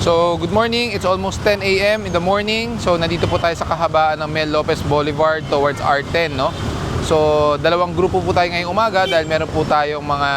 So, good morning. It's almost 10 a.m. in the morning. So, nandito po tayo sa kahabaan ng Mel Lopez Boulevard towards R10, no? So, dalawang grupo po tayo ngayong umaga dahil meron po tayong mga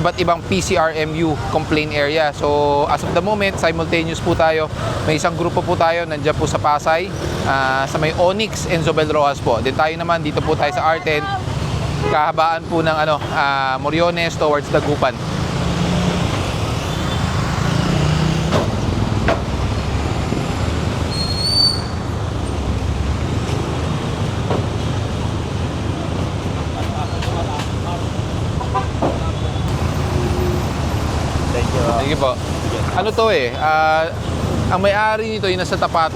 iba't ibang PCRMU complaint area. So, as of the moment, simultaneous po tayo. May isang grupo po tayo, nandiyan po sa Pasay, sa may Onyx and Zobel Rojas po. Then tayo naman, dito po tayo sa R10, kahabaan po ng Moriones towards Dagupan. Sige po. Ano to ang may-ari nito yung nasa tapat.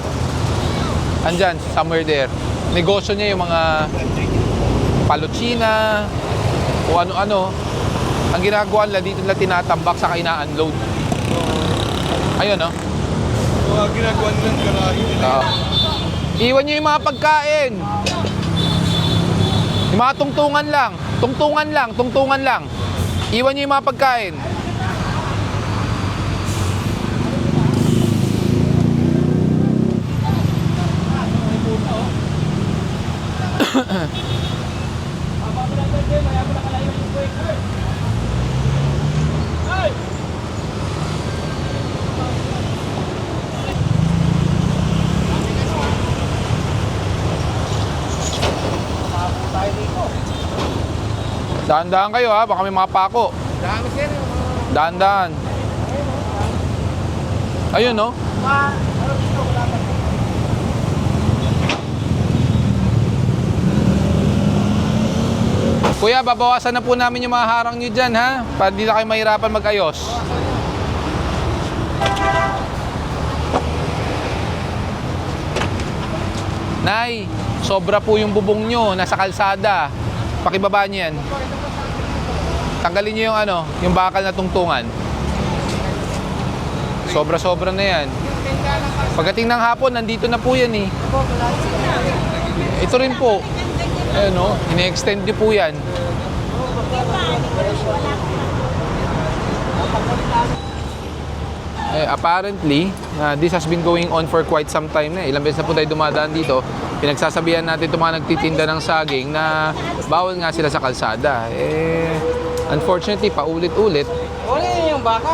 Andyan, somewhere there. Negosyo niya yung mga palutsina o ano-ano. Ang ginagawa nila dito nila tinatambak sa ina-unload. Ayun, no? Ang ginagawa nilang garahe nila. Iwan niyo yung mga pagkain. Yung mga tungtungan lang. Tungtungan lang. Iwan niyo yung mga pagkain. Dahan-dahan kayo baka may mga pako. Dahan-dahan. Ayun, no? Kuya, babawasan na po namin yung mga harang nyo dyan, ha? Para di na kayo mahirapan mag-ayos. Nay, sobra po yung bubong nyo, nasa kalsada. Pakibaba nyo yan. Tanggalin nyo yung bakal na tungtungan. Sobra-sobra na yan. Pagdating ng hapon, nandito na po yan eh. Ito rin po. Ayun, no? Ini-extend nyo po yan. Apparently, this has been going on for quite some time na. Ilang beses na po tayo dumadaan dito. Pinagsasabihan natin itong mga nagtitinda ng saging na bawal nga sila sa kalsada. Unfortunately, paulit-ulit,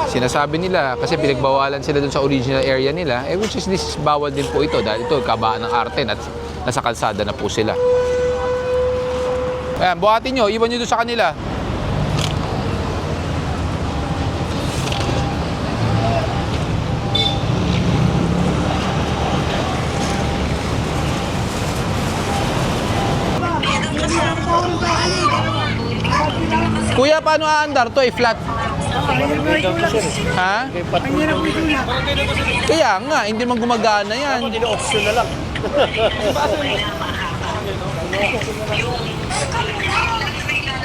sinasabi nila kasi pinagbawalan sila dun sa original area nila, which is this bawal din po ito dahil ito kabaan ng R10 at nasa kalsada na po sila. Ayan, buhatin nyo, iwan nyo doon sa kanila. Kuya, paano aandar to? Flat? Ha? Kaya nga, hindi man gumagana yan. Option na lang.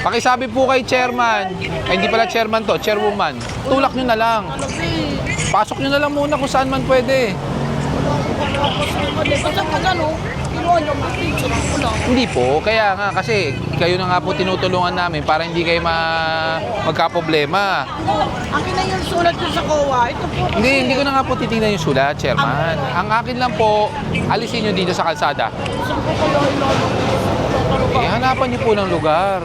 Pakisabi po kay chairman, hindi pala chairman to, chairwoman, tulak nyo na lang. Pasok nyo na lang muna kung saan man pwede. Hindi po, kaya nga kasi kayo na nga po tinutulungan namin para hindi kayo magka-problema. Akin na yung sulat ko sa COA, ito po. Hindi ko na nga po titingnan yung sulat, chairman. Ang akin lang po, alisin nyo dito sa kalsada. Hanapan nyo po ng lugar.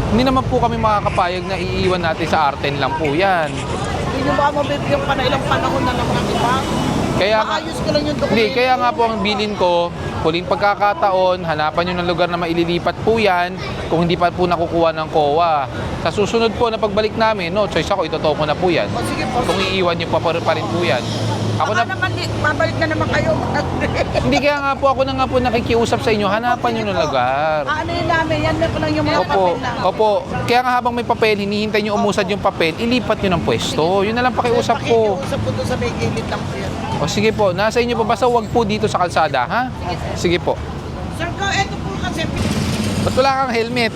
Hindi naman po kami makakapayag na iiwan natin sa R10 lang po yan. Hindi nyo ba mabibigyan pa na ilang panahon na lang ng iba? Kaya maayos ko lang yung dokumento. Hindi, kaya nga po ang bilin ko, huling pagkakataon, hanapan nyo ng lugar na maililipat po yan kung hindi pa po nakukuha ng COA. Sa susunod po na pagbalik namin, no choice ako, itotoo ko na po yan. O, sige po. Kung iiwan nyo pa rin po yan. Ako Baka naman, babalik na naman kayo. Hindi, kaya nga po ako na nga po nakikiusap sa inyo, hanapan nyo ng lugar. Ano yun namin, yan na po lang yung mga papel na. Opo. Kaya nga habang may papel, hinihintay nyo umusad yung papel, ilipat nyo ng pwesto. Yun na lang pakiusap ko. Pakiusap ko doon sa may gilid lang po yan. O sige po, nasa inyo po, basta huwag po dito sa kalsada, ha? Sige po. Sir, eto po kasi. Ba't wala kang helmet?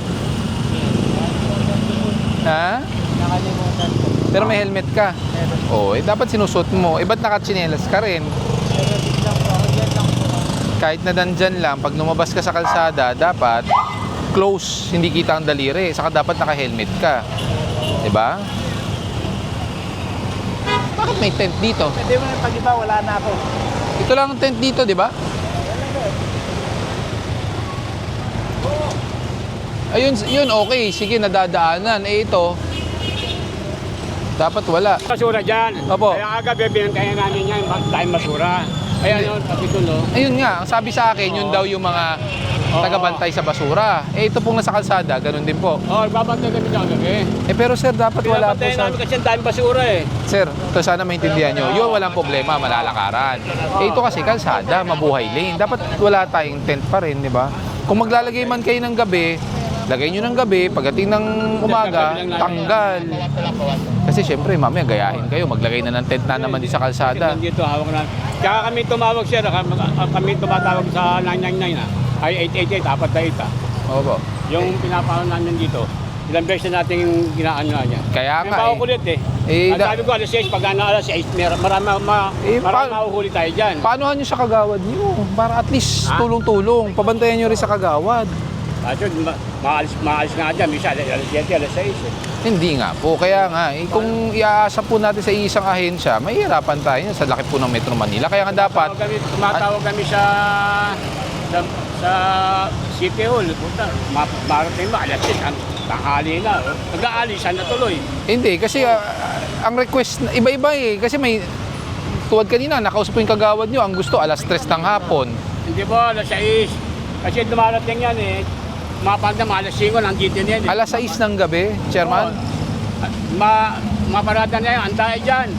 Ha? Nakalimutan po. Pero may helmet ka. Oo, dapat sinusot mo. Ba't nakatsinelas ka rin? Kahit na dandyan lang, pag lumabas ka sa kalsada, dapat close, hindi kita ang daliri. Saka dapat naka-helmet ka. Diba? Bakit may tent dito? Pwede mo yung pag-iba, wala na ako. Ito lang ang tent dito, di ba? Ayun, yun okay. Sige, nadadaanan. Eh ito, dapat wala. Basura dyan. Opo. Kaya aga bibintayan namin yan, dahil basura. Ayan yun, kapitulo. Ayun nga, ang sabi sa akin, yun daw yung mga tagabantay sa basura. Eh ito pong nasa kalsada, ganun din po. Oo, babantay kami dyan gabi. Eh pero sir, dapat wala po Binabantayan sa... namin kasi ang daming basura eh. Sir, ito sana maintindihan nyo. Yun, walang problema, malalakaran. Eh ito kasi kalsada, mabuhay lane. Dapat wala tayong tent pa rin, di ba? Kung maglalagay man kayo ng gabi, lagay nyo ng gabi, pagdating ng umaga, tanggal. Kasi syempre, mamaya gayahin kayo, maglagay na ng tent na naman din sa kalsada. Dito, hawak na. Kaya kami tumawag sir, kami tumatawag sa 999 na. Ay 888, apat na 8 ah. Opo. Yung pinapahon namin dito, ilang beses na natin ginaan na niya. Kaya nga May kulit eh. Eh, Ang sabi ko, alas 6, pag alas 6, marami mahuhuli tayo dyan. Paanohan nyo sa kagawad nyo? Para at least tulong-tulong. Pabantayan nyo rin sa kagawad. At yun, maalis nga dyan, minsan alas 7, alas 6 eh. Hindi nga po. Kaya nga, kung iaasa po natin sa isang ahensya, mahihirapan tayo sa laki po ng Metro Manila. Kaya nga dapat, Tumatawag kami sa City Hall. Punta, marating mo, alas 6, tanghali na. Nag-aalisan na tuloy. hindi. Kasi ang request, iba-iba eh. Kasi may, tuwad kanina, nakausap po yung kagawad nyo. Ang gusto, alas 3 ng hapon. Hindi po, alas 6. Kasi dumarating yan eh. Mapanda, alas 5, nandito na yan eh. Alas 6 ng gabi, Chairman. Maparada na yan, antayo dyan.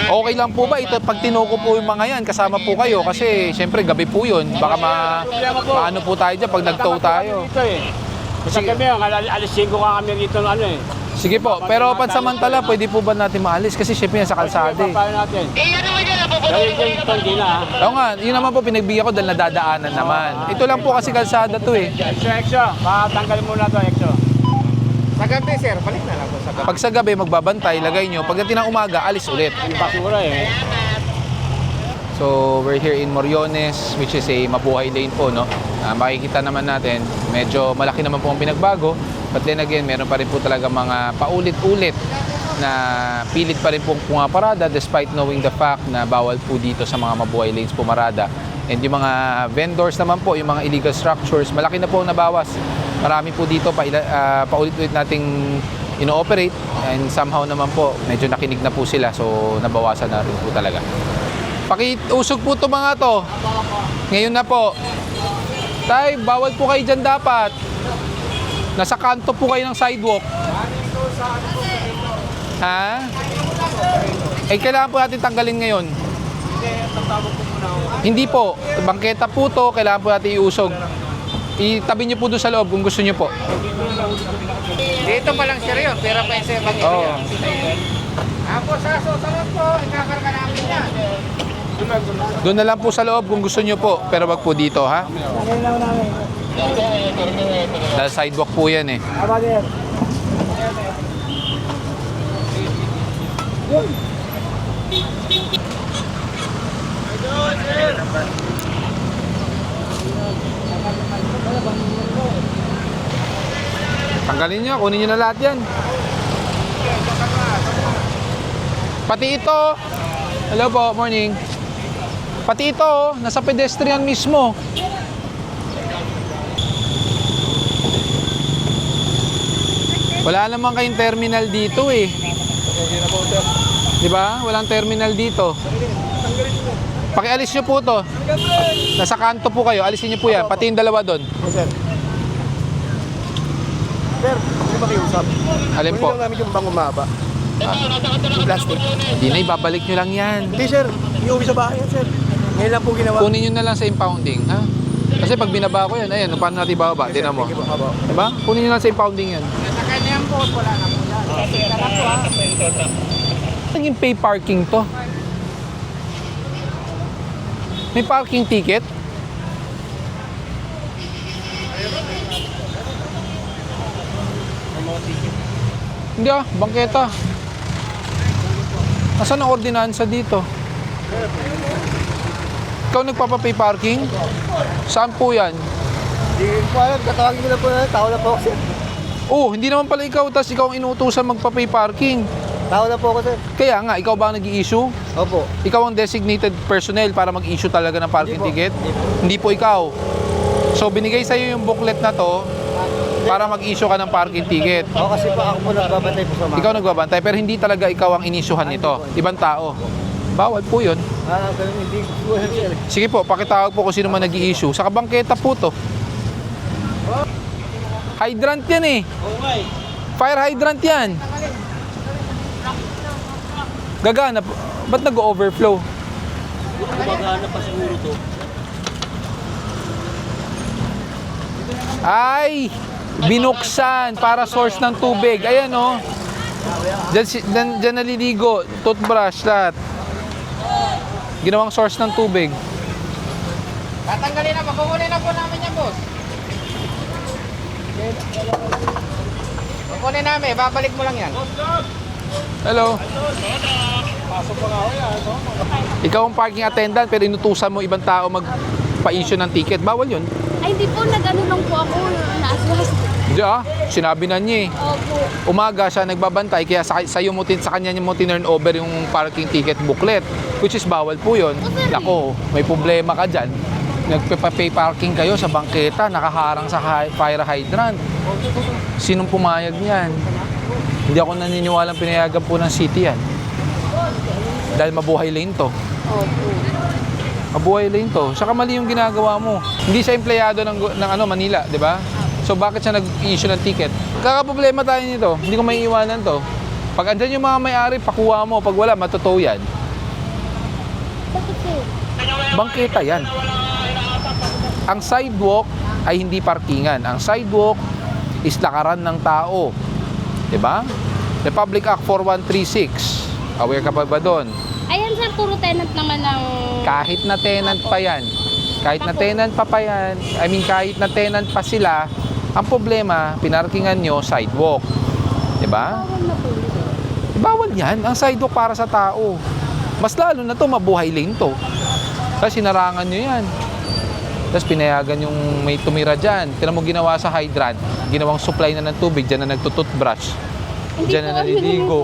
Okay lang po ba ito pag tinuko po yung mga yan kasama po kayo kasi syempre gabi po yun baka maano po tayo dyan pag nag-tow tayo. Dito eh. Kasi kami, alas 5 ka kami dito ano eh. Sige po, pero pansamantala pwede po ba natin maalis kasi syempre yan sa kalsada eh. Papayo natin. Dahil dyan ito, hindi na. Oo nga, yun naman po pinagbigyan ko dahil nadadaanan naman. Ito lang po kasi kalsada to eh. Exo, patanggalin muna to, Exo. Sa gabi, sir, balik na lang po sa gabi. Pag sa gabi magbabantay, lagay nyo. Pagdating ng umaga, alis ulit. Yung basura eh. So we're here in Moriones which is a mabuhay lane po, no? Makikita naman natin, medyo malaki naman po ang pinagbago. But then again, meron pa rin po talaga mga paulit-ulit na pilit pa rin pong pumaparada despite knowing the fact na bawal po dito sa mga mabuhay lanes pumarada. And yung mga vendors naman po, yung mga illegal structures, malaki na po ang nabawas. Marami po dito paulit-ulit nating ino-operate and somehow naman po medyo nakinig na po sila so nabawasan na rin po talaga. Pakiusog po to mga to. Ngayon na po. Tay, bawal po kayo dyan dapat. Nasa kanto po kayo ng sidewalk. Ha? Eh, kailangan po natin tanggalin ngayon. Hindi po. Bangketa po to, kailangan po natin iusog. Itabi niyo po doon sa loob kung gusto niyo po. Dito pa lang sir yun, pera pa yung sir. Oo. Ako sa susunod po, ikakarga namin yan. Doon na lang po sa loob kung gusto niyo po. Pero wag po dito, ha? Dahil sidewalk po yan eh. Tanggalin nyo, kunin nyo na lahat yan. Pati ito. Hello po, morning. Pati ito, nasa pedestrian mismo. Wala naman kayong terminal dito eh. Di ba? Walang terminal dito. Pakialis nyo po to. Nasa kanto po kayo, alisin nyo po yan. Pati yung dalawa doon. Sir, hindi ba kayo usap? Alin po? Kunin lang namin yung bang umaba. Yung plastic. Hindi na, ibabalik nyo lang yan. Hindi sir, iuwi sa bahay yan sir. Ngayon lang po ginawa. Kunin nyo na lang sa impounding, ha? Kasi pag binaba ko yan, ayan, paano natin ibababa? Tinan mo. Diba? Kunin nyo lang sa impounding yan. Sa kanyang po, wala na po yan. Kasi tara po ha. Naging pay parking to. May parking ticket? Hindi bangketa. Nasaan ang ordinansa dito? Ikaw nagpapapay parking? Saan po yan? Hindi po alam, katawagin ko na po na tao na po sir. Oh, hindi naman pala ikaw, tas ikaw ang inuutusan magpapay parking. Tao na po ako, sir. Kaya nga, ikaw ba ang nag-i-issue? Opo. Ikaw ang designated personnel para mag-issue talaga ng parking Hindi po. ticket? Hindi po. Hindi po ikaw. So, binigay sa'yo yung booklet na to para mag-issue ka ng parking ticket. Ako kasi po, ako po nagbabantay po sa mga. Ikaw nagbabantay, pero hindi talaga ikaw ang inisyuhan nito. Ibang tao. Bawal po yun. Ganun, hindi po, sir. Sige po, pakitawag po kung sino man nag-i-issue. Sa kabangketa po to. Hydrant yan eh. Fire hydrant yan. Gagana. Ba't nag-overflow? Gumagana pa siguro to. Ay! Binuksan para source ng tubig. Ayan o. Diyan naliligo. Toothbrush, lahat. Ginawang source ng tubig. Tatanggalin na, kukunin na po namin yan, boss. Kukunin namin, babalik mo lang yan. Hello. Ikaw ang parking attendant pero inutusan mo ibang tao magpa-issue ng ticket. Bawal yun. Ay, hindi po, nag-ano lang po ako, naaswas. Hindi sinabi na niya eh. Opo. Umaga siya nagbabantay kaya sa kanya mo tinurn over yung parking ticket booklet, which is bawal po yun. Nako, may problema ka dyan. Nagpe-pay parking kayo sa bangketa, nakaharang sa fire hydrant. Sinong pumayag niyan? Hindi ako naniniwalang pinayagan po ng city yan. Dahil mabuhay lane to. Opo. Mabuhay lane to. Saka mali yung ginagawa mo. Hindi siya empleyado ng Manila, di ba? So bakit siya nag-issue ng ticket? Kakaproblema tayo nito. Hindi ko maiiwanan to. Pag andyan yung mga may-ari, pakuha mo. Pag wala, matotoo yan. Bakit po? Bangketa yan. Ang sidewalk ay hindi parkingan. Ang sidewalk is lakaran ng tao. Diba? Republic Act 4136. Aware ka pa ba doon? Ayan sir, puro tenant naman ng... Kahit na tenant pa yan. Kahit na tenant pa yan. Kahit na tenant pa sila, ang problema, pinarkingan nyo, sidewalk. Diba? Bawal na po yun. Bawal yan. Ang sidewalk para sa tao. Mas lalo na to, mabuhay lane to. Tapos sinarangan nyo yan. Tapos pinayagan yung may tumira dyan. Tinan mo ginawa sa hydrant. Ginawang supply na ng tubig. Dyan na nagtututbrush. Hindi Dyan po na naliligo.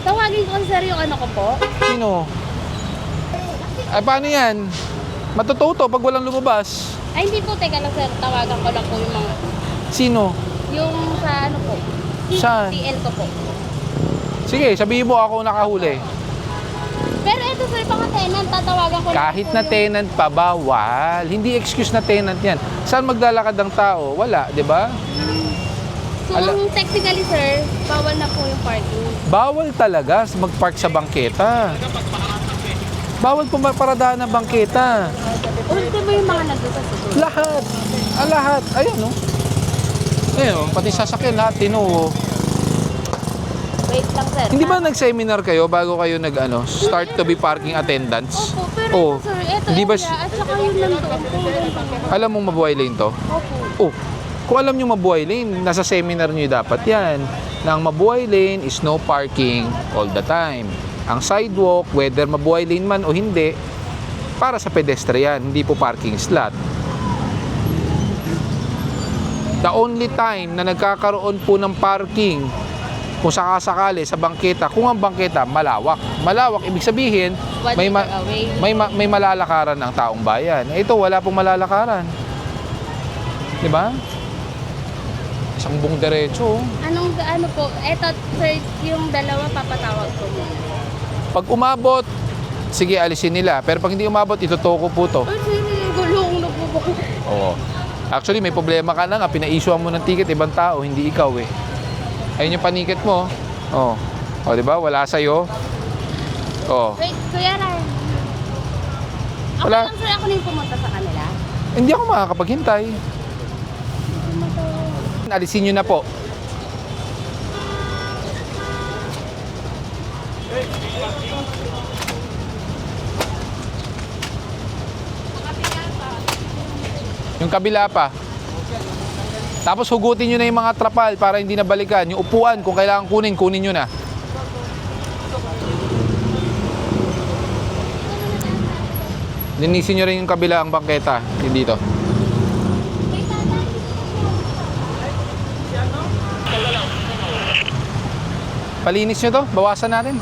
Tawagin ko sir yung ano ko po. Sino? Ay, paano yan? Matututo to pag walang lumabas. Ay, hindi po, teka lang sir, tawagan ko lang po yung mga... Sino? Yung sa ano po. Saan? TL ko po. Sige, sabihin mo ako nakahuli. Pero ito sir, mga tenant, tatawagan ko lang Kahit po na yung- tenant pa, bawal. Hindi excuse na tenant yan. Saan maglalakad ang tao? Wala, di ba? So, ang technically sir, bawal na po yung parking. Bawal talaga mag-park sa bangketa. Bawal pumaparadahan ng bangketa. Ulit ba yung mga nandun sa siguro? Lahat. Lahat. Ayan, no? Ayan, no? Pati sasakyan lahat, tinuo. Wait lang sir. Hindi ba nag-seminar kayo bago kayo start to be parking attendants? Opo, pero Oo. ito sir, ito Hindi ba area, at saka yung nandoon po. alam mong mabuhay lane to? Opo. Oh, kung alam nyo mabuhay lane, nasa seminar nyo dapat yan. Na ang mabuhay lane is no parking all the time. Ang sidewalk, whether mabuhay lane man o hindi, para sa pedestrian, hindi po parking slot. The only time na nagkakaroon po ng parking kung sakasakali sa bangketa, kung ang bangketa malawak. Malawak, ibig sabihin, One may, meter away. may malalakaran ng taong bayan. Ito, wala pong malalakaran. Di ba? Isang buong diretso. Anong ano po? Eto sir, yung dalawa papatawag ko mo. Pag umabot, sige, alisin nila. Pero pag hindi umabot, itutoko po to. Ay, sir, gulong na po ba? Oo. Actually, may problema ka na nga. Pina-issuean mo ng ticket, ibang tao, hindi ikaw eh. Ayun yung paniket mo. Oh. Oh, di ba? Wala sa'yo. Oh. Wait, Kuya Ryan. Ako Wala. lang sir, ako na yung pumunta sa kanila. Hindi ako makakapaghintay. Alisin nyo na po. Yung kabila pa. Tapos hugutin nyo na yung mga trapal para hindi na balikan. Yung upuan, kung kailangan kunin, kunin nyo na. Linisin nyo rin yung kabila ang bangketa. Yung dito. Palinis nyo to, bawasan natin.